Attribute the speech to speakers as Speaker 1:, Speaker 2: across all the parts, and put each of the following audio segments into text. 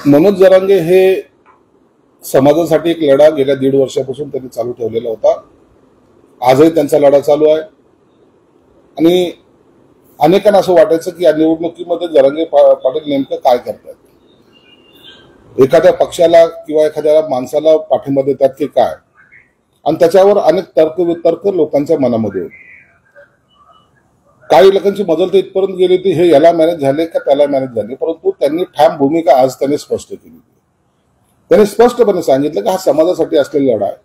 Speaker 1: मनोज जरांगे हे समाजासाठी एक लढा गेल्या 1.5 वर्षापासून त्यांनी चालू ठेवलेला होता। आजही त्यांचा लढा चालू आहे आणि अनेकांना असं वाटायचं की या निवडणुकीमध्ये जरांगे पाटील नेमकं काय करतात, एखाद्या पक्षाला किंवा एखाद्या माणसाला पाठिंबा देतात की काय, आणि त्याच्यावर अनेक तर्क लोकांच्या मनामध्ये होते। काही लोकांची मजल तर इथपर्यंत गेली होती हे याला मॅनेज झाले का त्याला मॅनेज झाले, परंतु त्यांनी ठाम भूमिका आज त्यांनी स्पष्ट केली। त्यांनी स्पष्टपणे सांगितलं की हा समाजासाठी असलेला लढा आहे।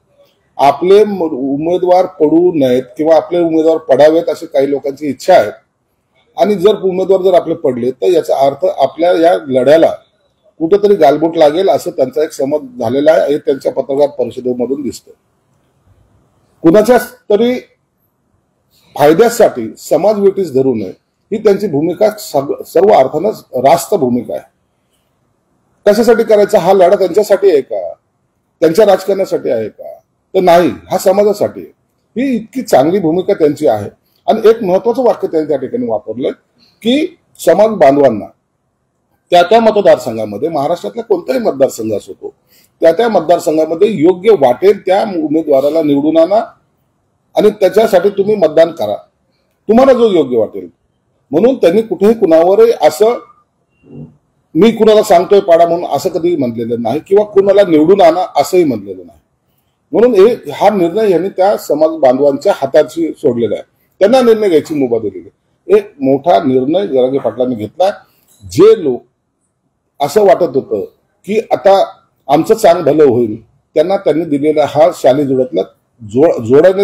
Speaker 1: आपले उमेदवार पडू नयेत किंवा आपले उमेदवार पडावेत अशी काही लोकांची इच्छा आहे, आणि जर उमेदवार जर आपले पडले तर याचा अर्थ आपल्या या लढ्याला कुठेतरी गालबोट लागेल असं त्यांचा एक समज झालेला आहे। हे त्यांच्या पत्रकार परिषदेमधून दिसतं। कुणाच्या तरी फायद्यासाठी समाज वेठीस धरू नये ही त्यांची भूमिका सर्व अर्थानं रास्त भूमिका आहे। कशासाठी करायचा हा लढा? त्यांच्यासाठी आहे का, त्यांच्या राजकारणासाठी आहे का? तर नाही, हा समाजासाठी आहे। ही इतकी चांगली भूमिका त्यांची आहे। आणि एक महत्वाचं वाक्य त्यांनी त्या ठिकाणी वापरलं की समाज बांधवांना त्या मतदारसंघामध्ये, महाराष्ट्रातल्या कोणताही मतदारसंघ असो तो, त्या मतदारसंघामध्ये योग्य वाटेल त्या उमेदवाराला निवडून आणा आणि त्याच्यासाठी तुम्ही मतदान करा, तुम्हाला जो योग्य वाटेल। म्हणून त्यांनी कुठेही कुणावरही असं मी कुणाला सांगतोय पाडा म्हणून असं कधी म्हटलेलं नाही किंवा कुणाला निवडून आणा असंही म्हटलेलं नाही। म्हणून हा निर्णय यांनी त्या समाज बांधवांच्या हाताशी सोडलेला आहे। त्यांना निर्णय घ्यायची मुभा दिलेली आहे। एक मोठा निर्णय जरांगे पाटलांनी घेतला। जे लोक असं वाटत होतं की आता आमचं चांग भलं होईल, त्यांनी दिलेला हा शाली जोड्यातला जोड्याने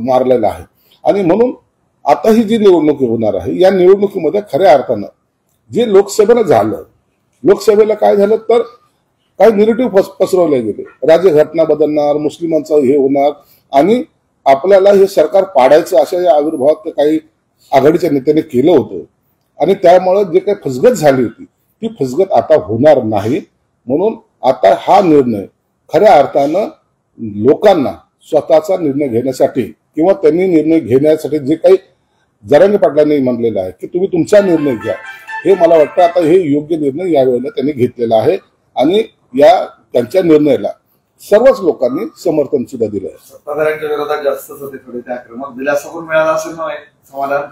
Speaker 1: मारलेला आहे। आणि म्हणून आता ही जी निवडणूक होणार आहे या निवडणुकीमध्ये खऱ्या अर्थानं जे लोकसभेला झालं, लोकसभेला काय झालं तर काही निगेटिव्ह पसरवले गेले, राज्यघटना बदलणार, मुस्लिमांचं हे होणार आणि आपल्याला हे सरकार पाडायचं अशा या आविर्भावात काही आघाडीच्या नेत्याने केलं होतं। आणि त्यामुळे जे काही फसगत झाली होती ती फसगत आता होणार नाही। म्हणून आता हा निर्णय खऱ्या अर्थानं लोकांना स्वतःचा निर्णय घेण्यासाठी किंवा त्यांनी निर्णय घेण्यासाठी जे काही जरांगे पाटलांनी म्हटलेलं आहे की तुम्ही तुमचा निर्णय घ्या, हे मला वाटतं आता हे योग्य निर्णय यावेळेला त्यांनी घेतलेला आहे आणि या त्यांच्या निर्णयाला सर्वच लोकांनी समर्थन सुद्धा दिलं आहे।
Speaker 2: सत्ताधाऱ्यांच्या विरोधात जास्तच होते थोडे, त्या क्रमात दिलासा पण मिळाला असेल ना समाधान?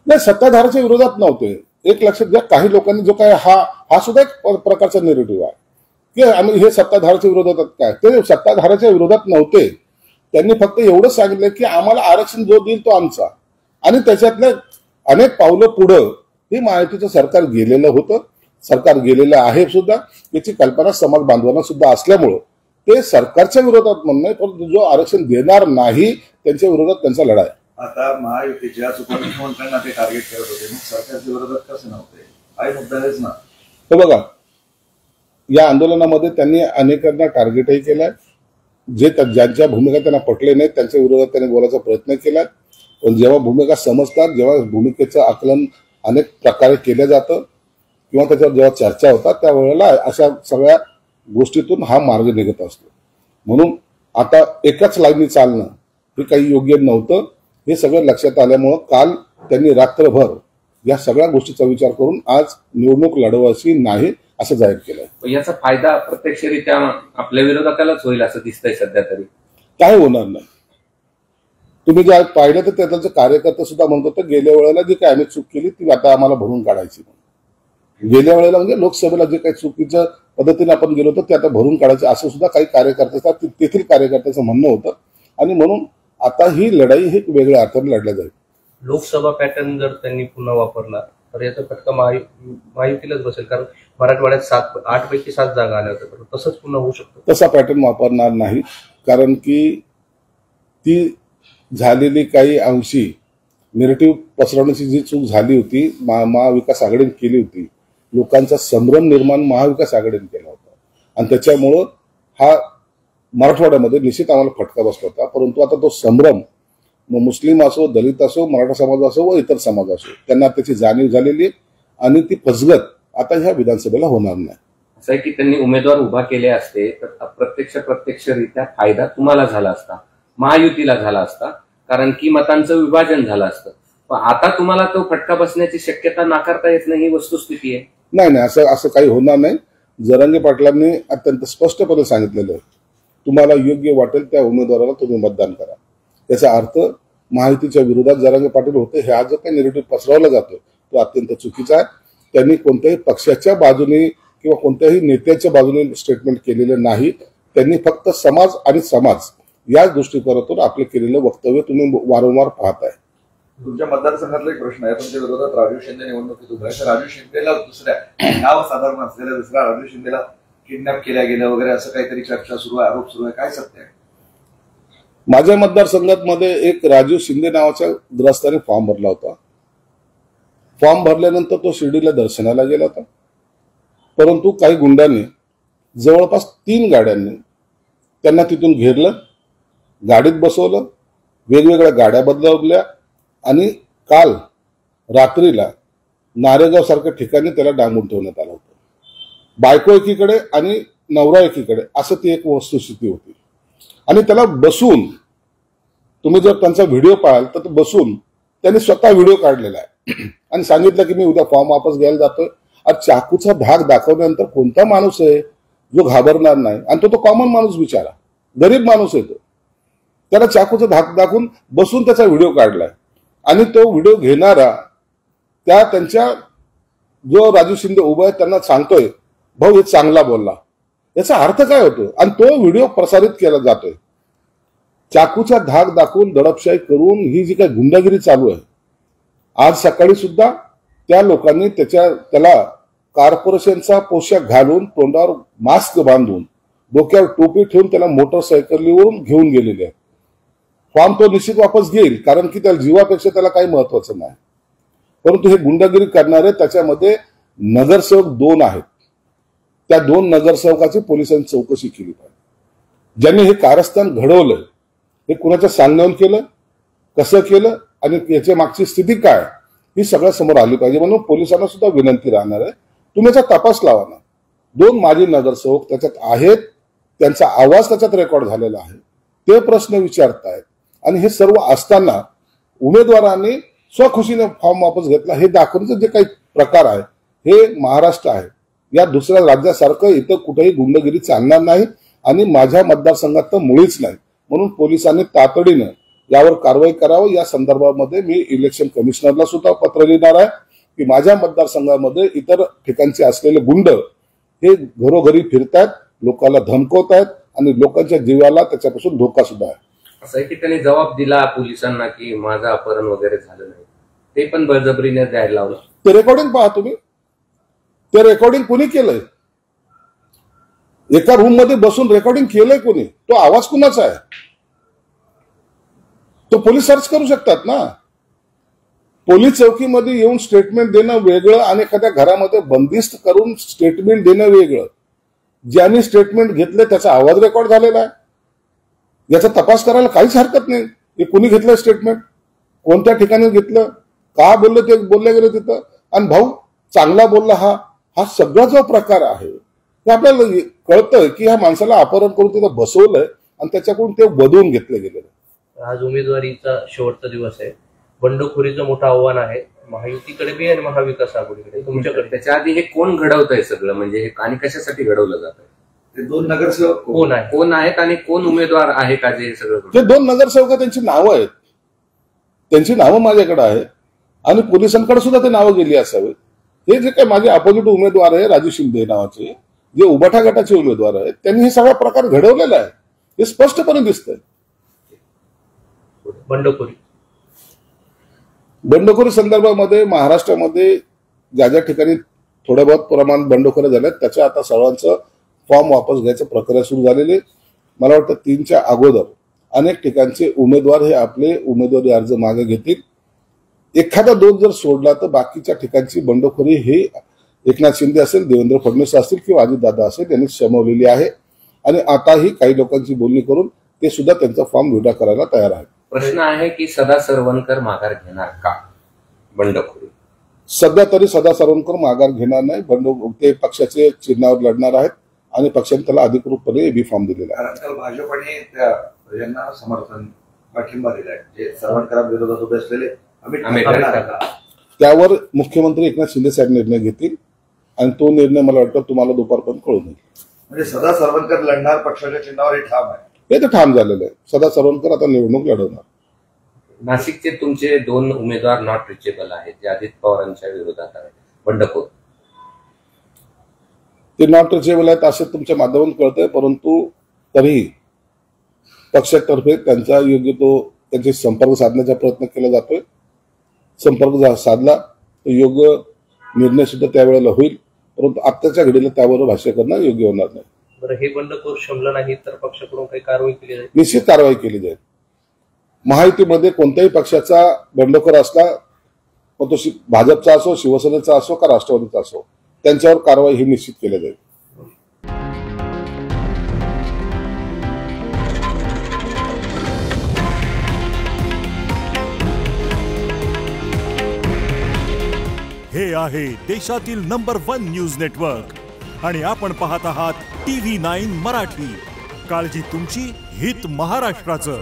Speaker 1: नाही, सत्ताधाऱ्याच्या विरोधात नव्हते। एक लक्षात घ्या, काही लोकांनी जो काय हा सुद्धा एक प्रकारचा नेरेटिव्ह आहे की आम्ही हे सत्ताधाऱ्याच्या विरोधात काय, ते सत्ताधाऱ्याच्या विरोधात नव्हते। त्यांनी फक्त एवढंच सांगितलं की आम्हाला आरक्षण जो देईल तो आमचा, आणि त्याच्यातल्या अनेक पावलं पुढं हे महायुतीचं सरकार गेलेलं होतं, सरकार गेलेलं आहे सुद्धा। याची कल्पना समाज बांधवांना सुद्धा असल्यामुळं ते सरकारच्या विरोधात म्हणणं, पण जो आरक्षण देणार नाही त्यांच्या विरोधात त्यांचा लढा आहे।
Speaker 2: आता महायुतीच्या उपमुख्यमंत्र्यांना ते टार्गेट करत होते, मग सरकारच्या विरोधात कसं नव्हते? काही मुद्दा आहेच ना।
Speaker 1: तर बघा, या आंदोलनामध्ये त्यांनी अनेकांना टार्गेटही केलाय, जे ज्यांच्या भूमिका त्यांना पटले नाहीत त्यांच्या विरोधात त्यांनी बोलायचा प्रयत्न केलाय। पण जेव्हा भूमिका समजतात, जेव्हा भूमिकेचं आकलन अनेक प्रकारे केलं जातं किंवा त्याच्यावर जेव्हा चर्चा होतात त्यावेळेला अशा सगळ्या गोष्टीतून हा मार्ग निघत असतो। म्हणून आता एकाच लाईनी चालणं हे काही योग्य नव्हतं। हे सगळं लक्षात आल्यामुळं काल त्यांनी रात्रभर या सगळ्या गोष्टीचा विचार करून आज निवडणूक लढवायची नाही असं जाहीर केलंय।
Speaker 3: याचा फायदा प्रत्यक्षरित्या आपल्या विरोधकालाच होईल असं दिसतंय सध्या तरी?
Speaker 1: काय होणार नाही। तुम्ही जे पाहिलं तर त्याचे कार्यकर्ते सुद्धा म्हणत होते गेल्या वेळेला जी काही आम्ही चूक केली ती आता आम्हाला भरून काढायची। गेल्या वेळेला म्हणजे लोकसभेला जे काही चुकीच्या पद्धतीने आपण गेलो होतो ते आता भरून काढायचं असं सुद्धा काही कार्यकर्ते असतात, तेथील कार्यकर्त्याचं म्हणणं होतं। आणि म्हणून आता ही लढाई ही वेगळ्या अर्थाने लढल्या जाईल।
Speaker 4: लोकसभा पॅटर्न जर त्यांनी पुन्हा वापरला तर याचा फटका महायुतीलाच बसेल, कारण मराठवाड्यात 8 पैकी 7 जागा आल्या होत्या, तसंच पुन्हा होऊ शकतं।
Speaker 1: तसा पॅटर्न वापरणार नाही, कारण की ती झालेली काही अंशी नेरेटिव्ह पसरवण्याची जी चूक झाली होती महाविकास आघाडीने केली होती, लोकांचा संभ्रम निर्माण महाविकास आघाडीने केला होता आणि त्याच्यामुळं हा मराठवाड्यामध्ये निश्चित आम्हाला फटका बसला होता। परंतु आता तो संभ्रम मुस्लिम असो, दलित असो, मराठा समाज असो व इतर समाज असो त्यांना त्याची जाणीव झालेली आणि ती फसगत आता ह्या विधानसभेला होणार नाही।
Speaker 3: असं आहे की त्यांनी उमेदवार उभा केले असते तर प्रत्यक्षरित्या फायदा तुम्हाला झाला असता, महायुतीला झाला असता, कारण की मतांचं विभाजन झालं असतं। पण आता तुम्हाला तो फटका बसण्याची शक्यता नाकारता येत नाही, ही वस्तुस्थिती आहे।
Speaker 1: नाही, असं काही होणार नाही। जरांगे पाटलांनी अत्यंत स्पष्टपणे सांगितलेलं आहे, तुम्हाला योग्य वाटेल त्या उमेदवाराला तुम्ही मतदान करा. याचा अर्थ महायुतीच्या विरोधात जरांगे पाटील होते, हे आज जो काही निगेटिव्ह पसरवला जातो तो अत्यंत चुकीचा आहे. त्यांनी कोणत्याही पक्षाच्या बाजूने किंवा कोणत्याही नेत्याच्या बाजूने स्टेटमेंट केलेलं नाही. त्यांनी फक्त समाज आणि समाज याच दृष्टिकोनातून आपले केलेलं वक्तव्य तुम्ही वारंवार पाहताय.
Speaker 2: तुमच्या मतदारसंघातला एक प्रश्न आहे, तुमच्या विरोधात राजू शिंदे निवडणुकीत उभे आहे, तर राजू शिंदेला दुसऱ्या नाव साधारण असलेल्या दुसऱ्या राजू शिंदेला किडनॅप केल्या गेलं वगैरे असं काहीतरी चर्चा सुरू आहे, आरोप सुरू आहे, काय सत्य आहे?
Speaker 1: माझ्या मतदारसंघात मध्ये एक राजू शिंदे नावाच्या ग्रस्ताने फॉर्म भरला होता. फॉर्म भरल्यानंतर तो शिर्डीला दर्शनाला गेला होता, परंतु काही गुंडांनी जवळपास 3 गाड्यांनी त्यांना तिथून घेरलं, गाडीत बसवलं, वेगवेगळ्या गाड्या बदलवल्या आणि काल रात्रीला नारेगाव सारख्या ठिकाणी त्याला डांबून ठेवण्यात आलं होतं. बायको एकीकडे आणि नवरा एकीकडे असं ती एक वस्तुस्थिती होती. आणि त्याला बसून, तुम्ही जर त्यांचा व्हिडिओ पाहाल तर बसून त्यांनी स्वतः व्हिडिओ काढलेला आहे आणि सांगितलं की मी उद्या फॉर्म वापस घ्यायला जातोय. आज चाकूचा भाग दाखवल्यानंतर कोणता माणूस आहे जो घाबरणार नाही? आणि तो कॉमन माणूस, बिचारा गरीब माणूस आहे, तो त्याला चाकूचा भाग दाखवून बसून त्याचा व्हिडिओ काढलाय. आणि तो व्हिडिओ घेणारा त्यांच्या जो राजू शिंदे उभा आहे त्यांना सांगतोय, भाऊ हे चांगला बोलला. याचा अर्थ काय होतो? आणि तो व्हिडिओ प्रसारित केला जातोय. चाकूचा धाक दाखवून दडपशाही करून ही जी काही गुंडागिरी चालू आहे, आज सकाळी सुद्धा त्या लोकांनी त्याला कॉर्पोरेशनचा पोशाख घालून, तोंडावर मास्क बांधून, डोक्यावर टोपी ठेवून त्याला मोटरसायकलीवरून घेऊन गेलेले आहे. फॉर्म तो निश्चित वापस घेईल, कारण की त्या जीवापेक्षा त्याला काही महत्वाचं नाही. परंतु हे गुंडागिरी करणारे त्याच्यामध्ये नगरसेवक 2 आहेत. त्या 2 नगरसेवकाची पोलिसांनी चौकशी केली पाहिजे. ज्यांनी हे कारस्थान घडवलं, हे कुणाच्या सांगण्यावरून केलं, कसं केलं आणि याच्या मागची स्थिती काय, ही सगळं समोर आली पाहिजे. म्हणून पोलिसांना सुद्धा विनंती राहणार आहे, तुम्ही याचा तपास लावा ना. 2 माजी नगरसेवक त्याच्यात आहेत, त्यांचा आवाज त्याच्यात रेकॉर्ड झालेला आहे, ते प्रश्न विचारतायत. आणि हे सर्व असताना उमेदवारांनी स्वखुशीने फॉर्म वापस घेतला, हे दाखवण्याचं जे काही प्रकार आहे, हे महाराष्ट्र आहे. या दुसऱ्या राज्यासारखं इथं कुठेही गुंडगिरी चालणार नाही आणि माझ्या मतदारसंघात तर मुळीच नाही. म्हणून पोलिसांनी तातडीनं यावर कारवाई करावं. या संदर्भामध्ये मी इलेक्शन कमिशनरला सुद्धा पत्र लिहिणार आहे की माझ्या मतदारसंघामध्ये इतर ठिकाणचे असलेले गुंड हे घरोघरी फिरतायत, लोकांना धमकवतायत आणि लोकांच्या जीवाला त्याच्यापासून धोका सुद्धा आहे.
Speaker 3: असं आहे की त्यांनी जबाब दिला पोलिसांना की माझं अपहरण वगैरे झालं नाही, ते पण बळजबरीने द्यायला लावलं.
Speaker 1: ते रेकॉर्डिंग पहा तुम्ही, ते रेकॉर्डिंग कोणी केलंय? एका रूम मध्ये बसून रेकॉर्डिंग केलंय कोणी? तो आवाज कुणाचा आहे? तो पोलीस सर्च करू शकतात ना. पोलीस चौकीमध्ये येऊन स्टेटमेंट देणं वेगळं आणि एखाद्या घरामध्ये बंदिस्त करून स्टेटमेंट देणं वेगळं. ज्यांनी स्टेटमेंट घेतले त्याचा आवाज रेकॉर्ड झालेला आहे, याचा तपास करायला काहीच हरकत नाही. हे कुणी घेतलं स्टेटमेंट, कोणत्या ठिकाणी घेतलं, का बोललं ते बोलले गेलं तिथं, आणि भाऊ चांगला बोलला हा सगळा जो प्रकार आहे ते आपल्याला कळतं की ह्या माणसाला अपहरण करून तिथं बसवलंय आणि त्याच्याकडून ते वधवून घेतलं गेलेलं.
Speaker 4: आज उमेदवारीचा शेवटचा दिवस आहे, बंडखोरीचं मोठं आव्हान आहे महायुतीकडे बी आणि महाविकास आघाडीकडे, तुमच्याकडे.
Speaker 3: त्याच्या आधी हे कोण घडवतंय सगळं, म्हणजे हे आणि कशासाठी घडवलं जात आहे?
Speaker 2: ते 2 नगरसेवक
Speaker 3: कोण आहेत आणि कोण उमेदवार आहे का जे सगळं?
Speaker 1: ते 2 नगरसेवक, त्यांची नावं आहेत, त्यांची नावं माझ्याकडे आहेत आणि पोलिसांकडे सुद्धा ते नावं गेली असावीत. हे जे काही माझे अपोजिट उमेदवार आहे राजू शिंदे नावाचे, जे उबाठा गटाचे उमेदवार आहेत, त्यांनी हे सगळा प्रकार घडवलेला आहे, हे स्पष्टपणे दिसतंय. बंडखोरी संदर्भामध्ये महाराष्ट्रामध्ये ज्या ज्या ठिकाणी थोड्या बहुत प्रमाणात बंडखोऱ्या झाल्या त्याच्या आता सर्वांचं फॉर्म वापस घ्यायचं प्रक्रिया सुरू झालेली. मला वाटतं 3च्या अगोदर अनेक ठिकाणचे उमेदवार हे आपले उमेदवारी अर्ज मागे घेतील. एखादा 2 जर सोडला तर बाकीच्या ठिकाणची बंडखोरी हे एकनाथ शिंदे असेल, देवेंद्र फडणवीस असतील किंवा अजितदादा असेल यांनी शमवलेली आहे. आणि आताही काही लोकांची बोलणी करून ते सुद्धा त्यांचा फॉर्म विड्रॉ करायला तयार आहेत.
Speaker 3: प्रश्न आहे की सदा सरवणकर माघार घेणार का बंडखोरी?
Speaker 1: सध्या तरी सदा सरवणकर माघार घेणार नाही. ते पक्षाचे चिन्हावर लढणार आहेत आणि पक्षाने त्याला अधिकृतपणे बी फॉर्म दिलेला आहे.
Speaker 2: आजकाल भाजपने यांना समर्थन पाठिंबा दिलाय, जे सरवणकरांविरोधात उभे असलेले अमित
Speaker 3: ठाकरे.
Speaker 1: त्यावर मुख्यमंत्री एकनाथ शिंदे साहेब निर्णय घेतील. आणि तो निर्णय मला वाटतं तुम्हाला दुपारपर्यंत कळून येईल.
Speaker 2: म्हणजे सदा सरवणकर लढणार पक्षाच्या चिन्हावर हे ठाम आहे.
Speaker 1: हे तर ठाम झालेलं आहे. सदा सरवणकर आता निवडणूक लढवणार.
Speaker 3: नाशिकचे तुमचे 2 उमेदवार नॉट रिचेबल आहेत, जे अजित पवारांच्या विरोधात आहेत. बंडखोर
Speaker 1: ते नॉट रिचेबल आहेत असं तुमच्या माध्यमातून कळतंय, परंतु तरीही पक्षातर्फे त्यांचा योग्य तो त्यांचे संपर्क साधण्याचा प्रयत्न केला जातोय. संपर्क साधला तर योग्य निर्णय सुद्धा त्यावेळेला होईल, परंतु आत्ताच्या घडीला त्यावर भाष्य करणं योग्य होणार नाही.
Speaker 4: बरं, हे बंडखोर शमलं नाही तर पक्षाकडून काही कारवाई केली जाईल?
Speaker 1: निश्चित कारवाई केली जाईल. महायुतीमध्ये कोणत्याही पक्षाचा बंडखोर असला, मग तो भाजपचा असो, शिवसेनेचा असो का राष्ट्रवादीचा असो, त्यांच्यावर कारवाई ही निश्चित केली जाईल.
Speaker 5: हे आहे देशातील नंबर 1 न्यूज नेटवर्क आणि आपण पाहत आहात TV9 मराठी. काळजी तुमची, हित महाराष्ट्राचं.